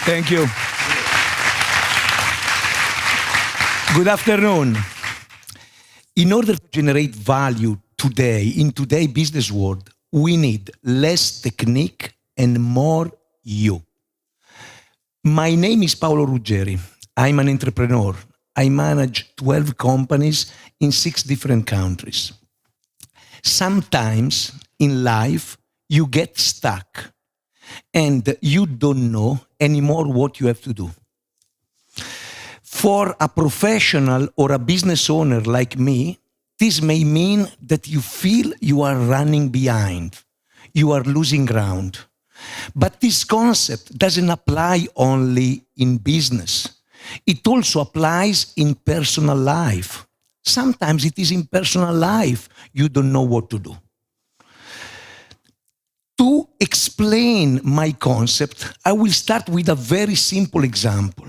Thank you. Good afternoon. In order to generate value today, in today's business world, we need less technique and more you. My name is Paolo Ruggeri. I'm an entrepreneur. I manage 12 companies in 6 different countries. Sometimes in life, you get stuck and you don't know anymore what you have to do. For a professional or a business owner like me, this may mean that you feel you are running behind, you are losing ground. But this concept doesn't apply only in business. It also applies in personal life. Sometimes it is in personal life you don't know what to do. To explain my concept, I will start with a very simple example.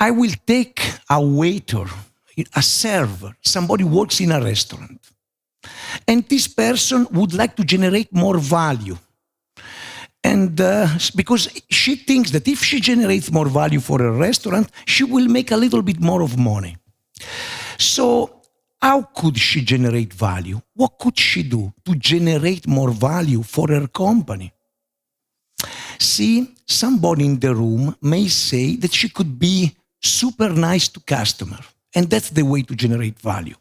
I will take a waiter, a server, somebody who works in a restaurant, and this person would like to generate more value. And because she thinks that if she generates more value for a restaurant, she will make a little bit more of money. So how could she generate value? What could she do to generate more value for her company? See, somebody in the room may say that she could be super nice to customer, and that's the way to generate value.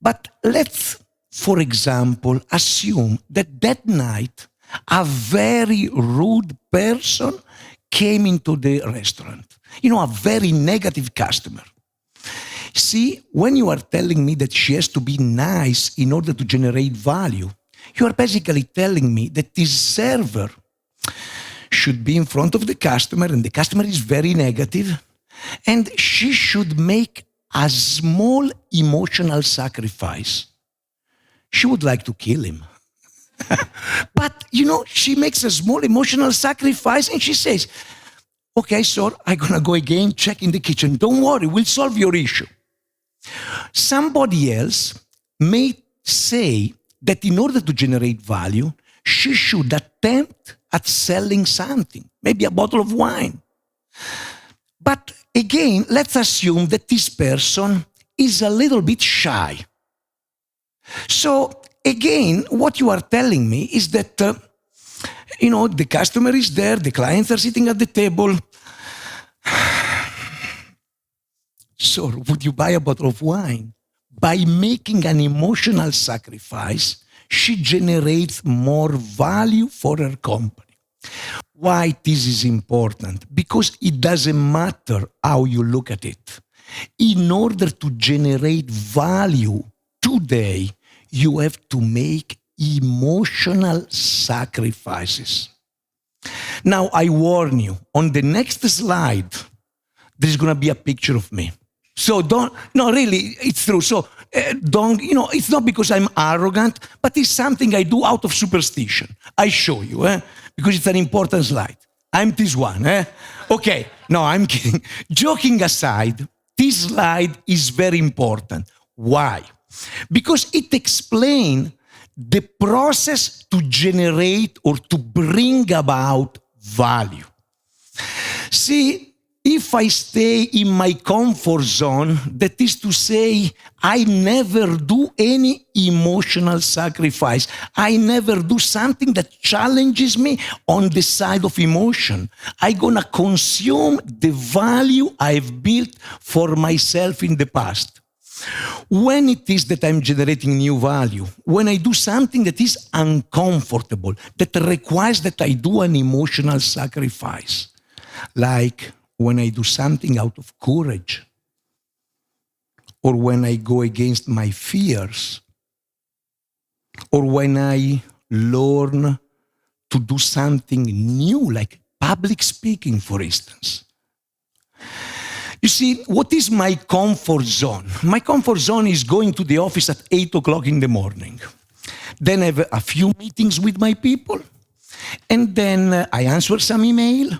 But let's, for example, assume that that night a very rude person came into the restaurant. A very negative customer. See, when you are telling me that she has to be nice in order to generate value, you are basically telling me that this server should be in front of the customer and the customer is very negative, and she should make a small emotional sacrifice. She would like to kill him. But, she makes a small emotional sacrifice and she says, okay, sir, I'm going to go again, check in the kitchen. Don't worry, we'll solve your issue. Somebody else may say that in order to generate value, she should attempt at selling something, maybe a bottle of wine. But again, let's assume that this person is a little bit shy. So again, what you are telling me is that, the customer is there, the clients are sitting at the table. So would you buy a bottle of wine? By making an emotional sacrifice, she generates more value for her company. Why this is important? Because it doesn't matter how you look at it. In order to generate value today, you have to make emotional sacrifices. Now, I warn you, on the next slide, there's going to be a picture of me. So really, it's true. So it's not because I'm arrogant, but it's something I do out of superstition. I show you, because it's an important slide. I'm this one, Okay, no, I'm kidding. Joking aside, this slide is very important. Why? Because it explains the process to generate or to bring about value. See, if I stay in my comfort zone, that is to say, I never do any emotional sacrifice. I never do something that challenges me on the side of emotion. I'm gonna consume the value I've built for myself in the past. When it is that I'm generating new value, when I do something that is uncomfortable, that requires that I do an emotional sacrifice, like when I do something out of courage, or when I go against my fears, or when I learn to do something new, like public speaking, for instance. You see, what is my comfort zone? My comfort zone is going to the office at 8 o'clock in the morning. Then I have a few meetings with my people. And then I answer some email.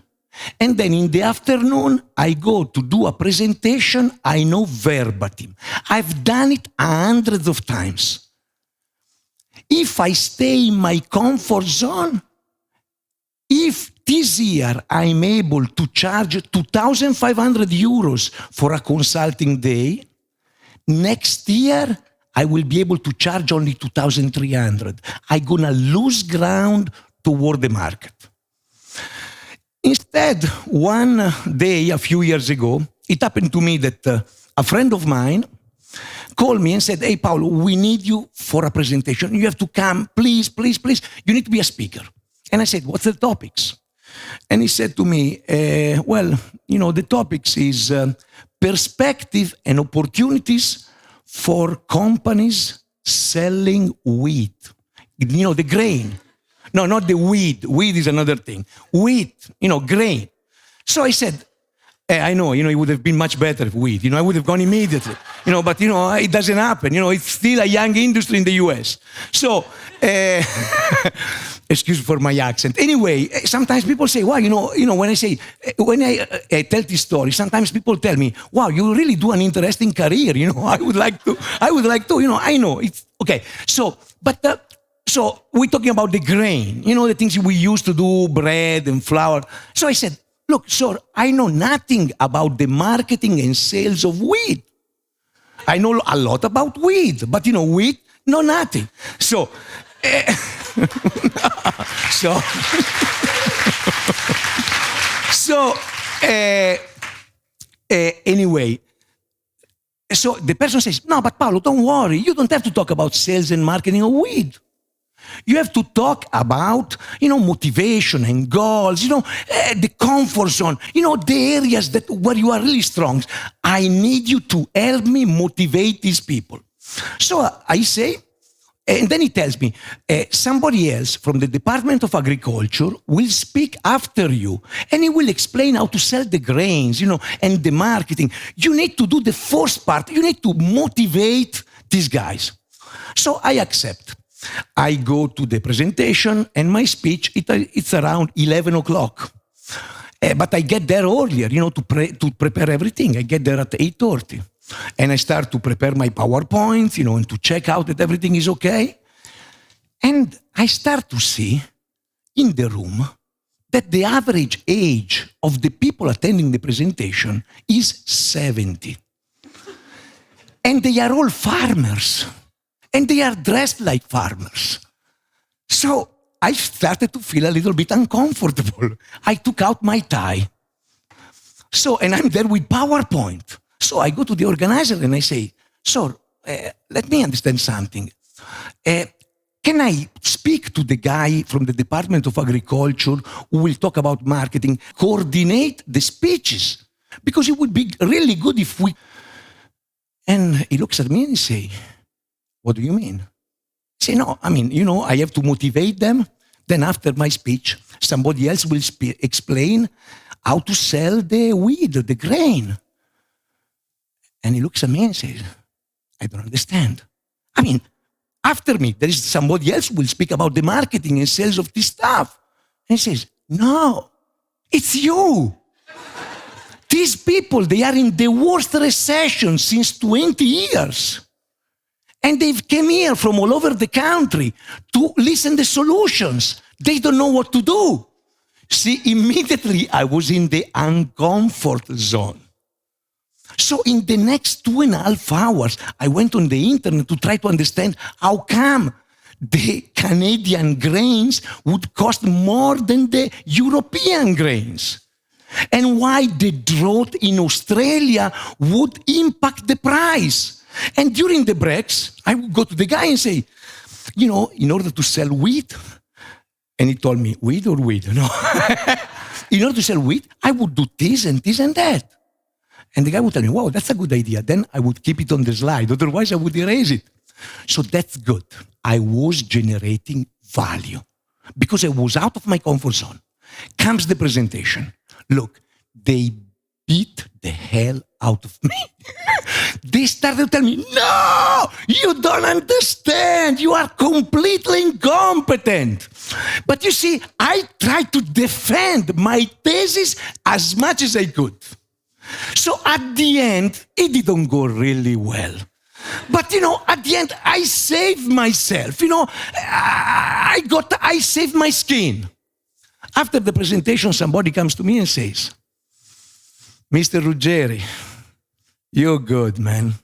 And then in the afternoon, I go to do a presentation I know verbatim. I've done it hundreds of times. If I stay in my comfort zone, if this this year I'm able to charge 2,500 euros for a consulting day, next year I will be able to charge only 2,300. I'm going to lose ground toward the market. Instead, one day, a few years ago, it happened to me that a friend of mine called me and said, "Hey, Paolo, we need you for a presentation. You have to come, please, please, please. You need to be a speaker." And I said, "What's the topics?" And he said to me, the topics is perspective and opportunities for companies selling wheat. The grain. No, not the weed. Weed is another thing. Wheat, grain. So I said, I know, it would have been much better if wheat. I would have gone immediately. But, it doesn't happen. It's still a young industry in the US. So, excuse for my accent. Anyway, sometimes people say, wow, when I tell this story, sometimes people tell me, wow, you really do an interesting career. I would like to, I know. It's okay. So we're talking about the grain, the things we used to do, bread and flour. So I said, look, sir, I know nothing about the marketing and sales of wheat. I know a lot about wheat, but wheat, no, nothing. So, anyway, so the person says, no, but Paolo, don't worry. You don't have to talk about sales and marketing of wheat. You have to talk about, motivation and goals, the comfort zone, the areas where you are really strong. I need you to help me motivate these people. So I say, and then he tells me, somebody else from the Department of Agriculture will speak after you, and he will explain how to sell the grains, and the marketing. You need to do the first part. You need to motivate these guys. So I accept. I go to the presentation, and my speech, it's around 11 o'clock. But I get there earlier, to prepare everything. I get there at 8:30. And I start to prepare my PowerPoints, and to check out that everything is okay. And I start to see in the room that the average age of the people attending the presentation is 70. And they are all farmers. And they are dressed like farmers. So I started to feel a little bit uncomfortable. I took out my tie. And I'm there with PowerPoint. So I go to the organizer and I say, sir, let me understand something. Can I speak to the guy from the Department of Agriculture who will talk about marketing, coordinate the speeches? Because it would be really good if we... And he looks at me and he says, what do you mean? I say, no, I have to motivate them. Then after my speech, somebody else will explain how to sell the wheat, the grain. And he looks at me and says, I don't understand. After me, there is somebody else who will speak about the marketing and sales of this stuff. And he says, no, it's you. These people, they are in the worst recession since 20 years. And they've come here from all over the country to listen to solutions. They don't know what to do. See, immediately I was in the uncomfort zone. So in the next 2.5 hours, I went on the internet to try to understand how come the Canadian grains would cost more than the European grains. And why the drought in Australia would impact the price. And during the breaks, I would go to the guy and say, in order to sell wheat, and he told me, wheat or wheat? No. In order to sell wheat, I would do this and this and that. And the guy would tell me, wow, that's a good idea. Then I would keep it on the slide. Otherwise, I would erase it. So that's good. I was generating value because I was out of my comfort zone. Comes the presentation. Look, they beat the hell out of me. They started to tell me, no, you don't understand. You are completely incompetent. But you see, I tried to defend my thesis as much as I could. So at the end, it didn't go really well. But, at the end, I saved myself. I saved my skin. After the presentation, somebody comes to me and says, Mr. Ruggeri, you're good, man.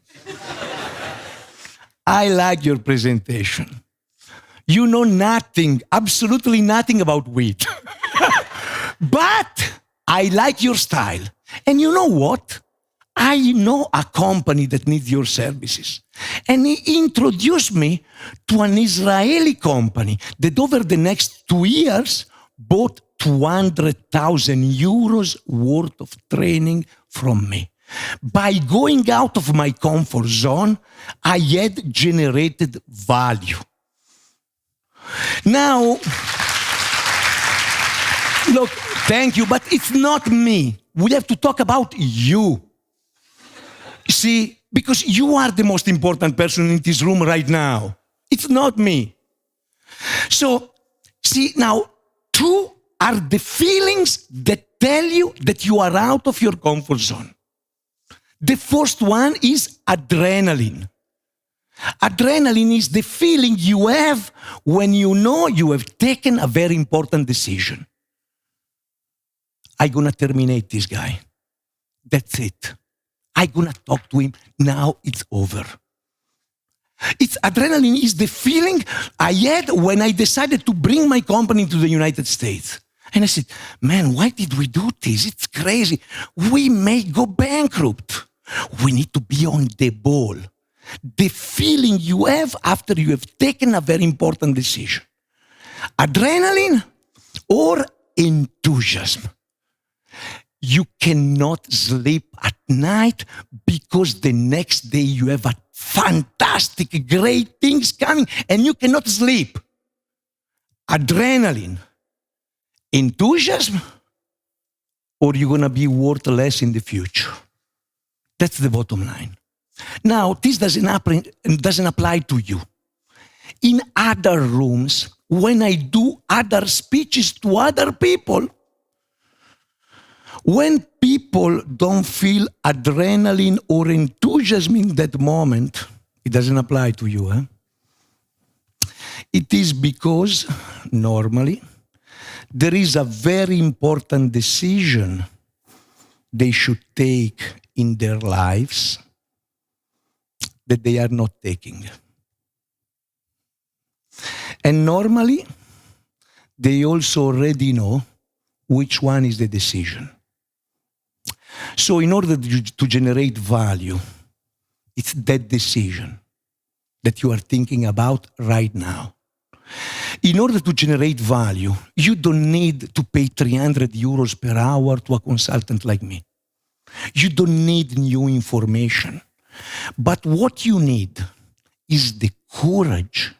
I like your presentation. You know nothing, absolutely nothing about wheat. But I like your style. And you know what? I know a company that needs your services. And he introduced me to an Israeli company that over the next 2 years bought 200,000 euros worth of training from me. By going out of my comfort zone, I had generated value. Now, look, thank you, but it's not me. We have to talk about you. See, because you are the most important person in this room right now. It's not me. So, see, now, two are the feelings that tell you that you are out of your comfort zone. The first one is adrenaline. Adrenaline is the feeling you have when you know you have taken a very important decision. I'm going to terminate this guy. That's it. I'm going to talk to him. Now it's over. It's adrenaline is the feeling I had when I decided to bring my company to the United States. And I said, man, why did we do this? It's crazy. We may go bankrupt. We need to be on the ball. The feeling you have after you have taken a very important decision. Adrenaline or enthusiasm. You cannot sleep at night because the next day you have a fantastic, great things coming and you cannot sleep. Adrenaline, enthusiasm, or you're going to be worthless in the future. That's the bottom line. Now, this doesn't apply to you. In other rooms, when I do other speeches to other people, when people don't feel adrenaline or enthusiasm in that moment, it doesn't apply to you. It is because, normally, there is a very important decision they should take in their lives that they are not taking. And normally, they also already know which one is the decision. So in order to generate value, it's that decision that you are thinking about right now. In order to generate value, you don't need to pay 300 euros per hour to a consultant like me. You don't need new information. But what you need is the courage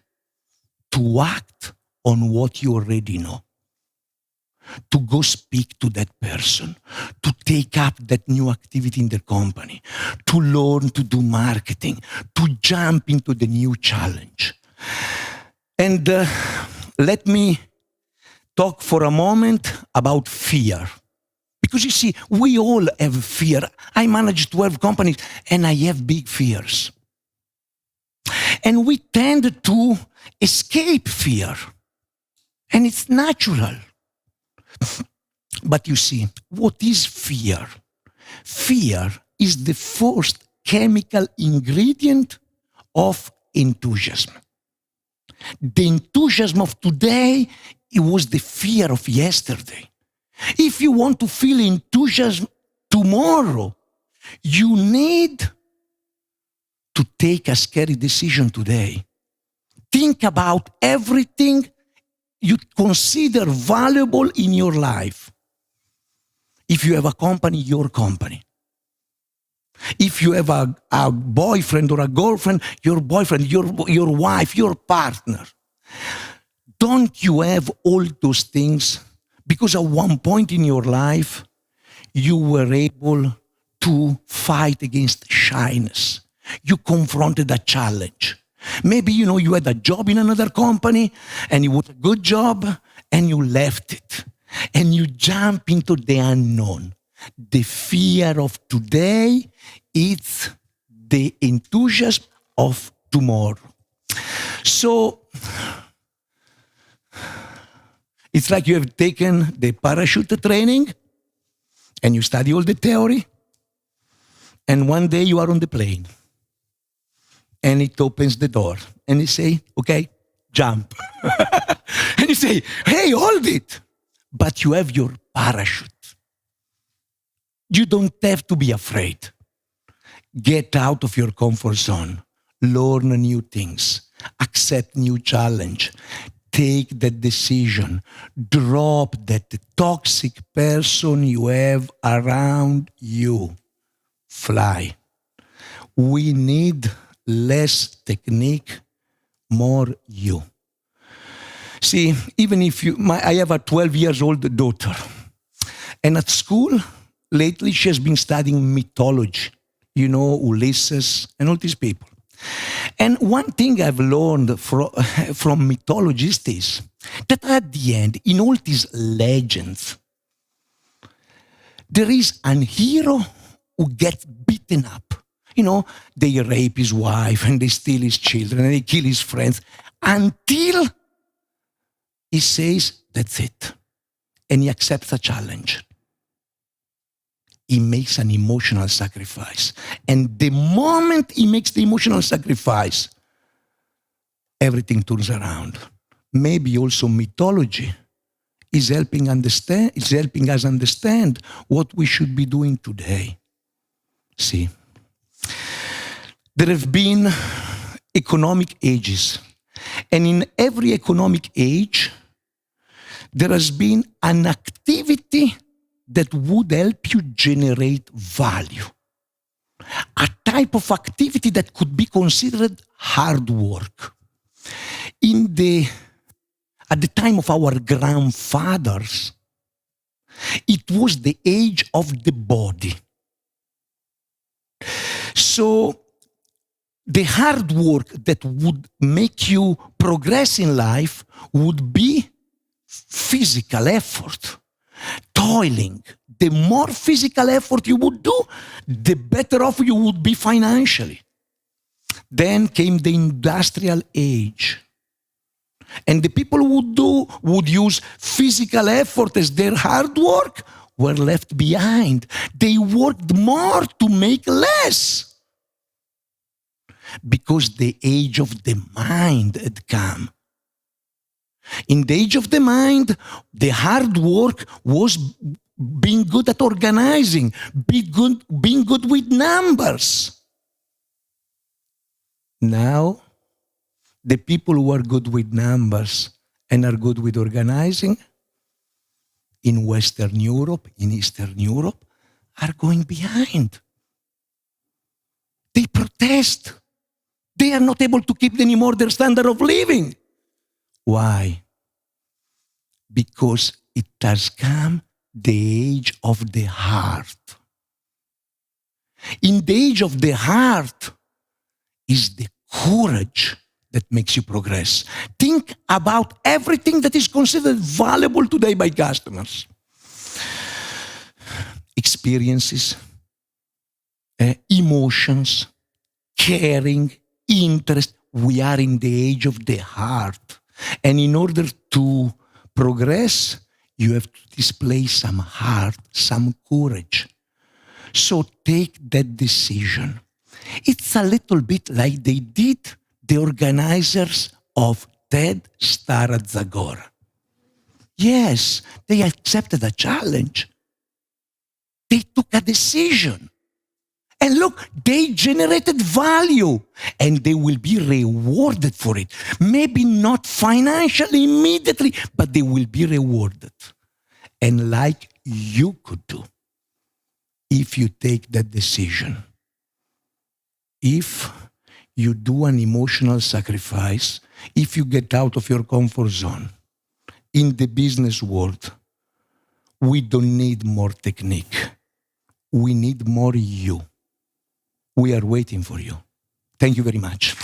to act on what you already know. To go speak to that person, to take up that new activity in the company, to learn to do marketing, to jump into the new challenge. And let me talk for a moment about fear. Because you see, we all have fear. I manage 12 companies and I have big fears. And we tend to escape fear. And it's natural. But you see, what is fear? Fear is the first chemical ingredient of enthusiasm. The enthusiasm of today, it was the fear of yesterday. If you want to feel enthusiasm tomorrow, you need to take a scary decision today. Think about everything you consider valuable in your life. If you have a company, your company. If you have a boyfriend or a girlfriend, your boyfriend, your wife, your partner. Don't you have all those things because at one point in your life, you were able to fight against shyness. You confronted a challenge. Maybe, you had a job in another company and it was a good job and you left it. And you jump into the unknown. The fear of today is the enthusiasm of tomorrow. So, It's like you have taken the parachute training and you study all the theory, and one day you are on the plane and it opens the door and you say, okay, jump. And you say, hey, hold it. But you have your parachute. You don't have to be afraid. Get out of your comfort zone. Learn new things. Accept new challenge. Take that decision. Drop that toxic person you have around you. Fly. We need less technique, more you. See, even if I have a 12 years old daughter, and at school, lately she has been studying mythology, Ulysses and all these people. And one thing I've learned from mythologists is that at the end, in all these legends, there is an hero who gets beaten up. They rape his wife and they steal his children and they kill his friends until he says, that's it. And he accepts a challenge. He makes an emotional sacrifice. And the moment he makes the emotional sacrifice, everything turns around. Maybe also mythology is helping us understand what we should be doing today. See, there have been economic ages. And in every economic age, there has been an activity that would help you generate value. A type of activity that could be considered hard work. At the time of our grandfathers, it was the age of the body. So the hard work that would make you progress in life would be physical effort, toiling. The more physical effort you would do, the better off you would be financially. Then came the industrial age. And the people who would use physical effort as their hard work were left behind. They worked more to make less. Because the age of the mind had come. In the age of the mind, the hard work was being good at organizing, being good with numbers. Now, the people who are good with numbers and are good with organizing in Western Europe, in Eastern Europe, are going behind. They protest. They are not able to keep anymore their standard of living. Why? Because it has come the age of the heart. In the age of the heart is the courage that makes you progress. Think about everything that is considered valuable today by customers. Experiences, emotions, caring, interest. We are in the age of the heart. And in order to progress, you have to display some heart, some courage. So take that decision. It's a little bit like they did the organizers of TED Star at Zagora. Yes, they accepted a challenge. They took a decision. And look, they generated value and they will be rewarded for it. Maybe not financially immediately, but they will be rewarded. And like you could do if you take that decision. If you do an emotional sacrifice, if you get out of your comfort zone, in the business world, we don't need more technique. We need more you. We are waiting for you. Thank you very much.